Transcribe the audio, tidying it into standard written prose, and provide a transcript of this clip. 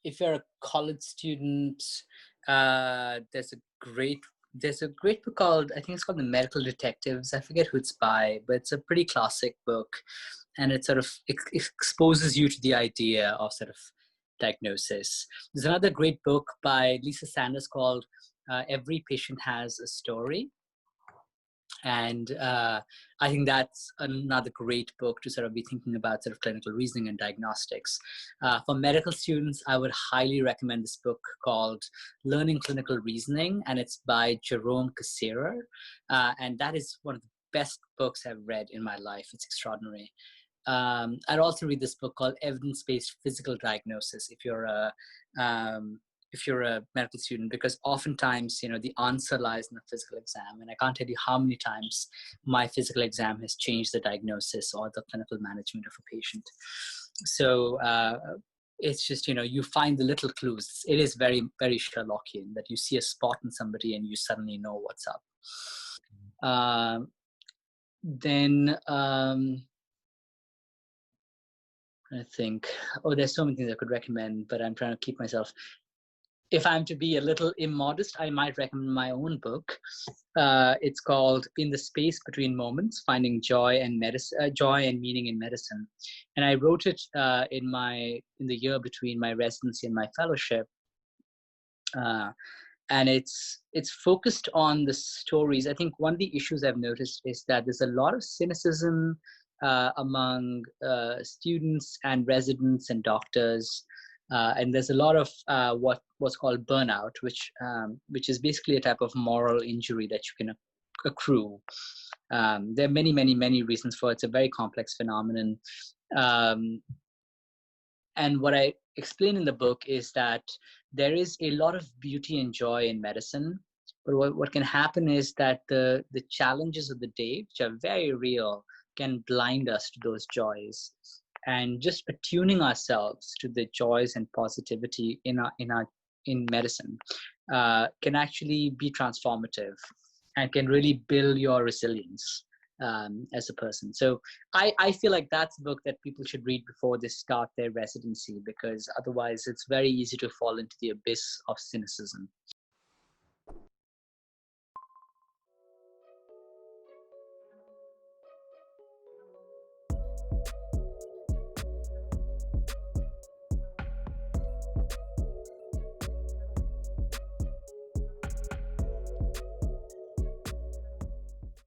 if you're a college student, there's a great book called, I think it's called The Medical Detectives. I forget who it's by, but it's a pretty classic book, and it sort of exposes you to the idea of sort of diagnosis. There's another great book by Lisa Sanders called Every Patient Has a Story. And I think that's another great book to sort of be thinking about sort of clinical reasoning and diagnostics. For medical students, I would highly recommend this book called Learning Clinical Reasoning, and it's by Jerome Cassirer. And that is one of the best books I've read in my life. It's extraordinary. I'd also read this book called Evidence-Based Physical Diagnosis if you're a medical student, because oftentimes, the answer lies in the physical exam. And I can't tell you how many times my physical exam has changed the diagnosis or the clinical management of a patient. So it's just, you find the little clues. It is very, very Sherlockian that you see a spot in somebody and you suddenly know what's up. I think, there's so many things I could recommend, but I'm trying to keep myself. If I'm to be a little immodest, I might recommend my own book. It's called In the Space Between Moments, Finding Joy and Meaning in Medicine. And I wrote it in the year between my residency and my fellowship. And it's focused on the stories. I think one of the issues I've noticed is that there's a lot of cynicism among students and residents and doctors. And there's a lot of what's called burnout, which is basically a type of moral injury that you can accrue. There are many, many, many reasons for it. It's a very complex phenomenon. And what I explain in the book is that there is a lot of beauty and joy in medicine. But what can happen is that the challenges of the day, which are very real, can blind us to those joys. And just attuning ourselves to the joys and positivity in medicine can actually be transformative and can really build your resilience as a person. So I feel like that's a book that people should read before they start their residency, because otherwise it's very easy to fall into the abyss of cynicism.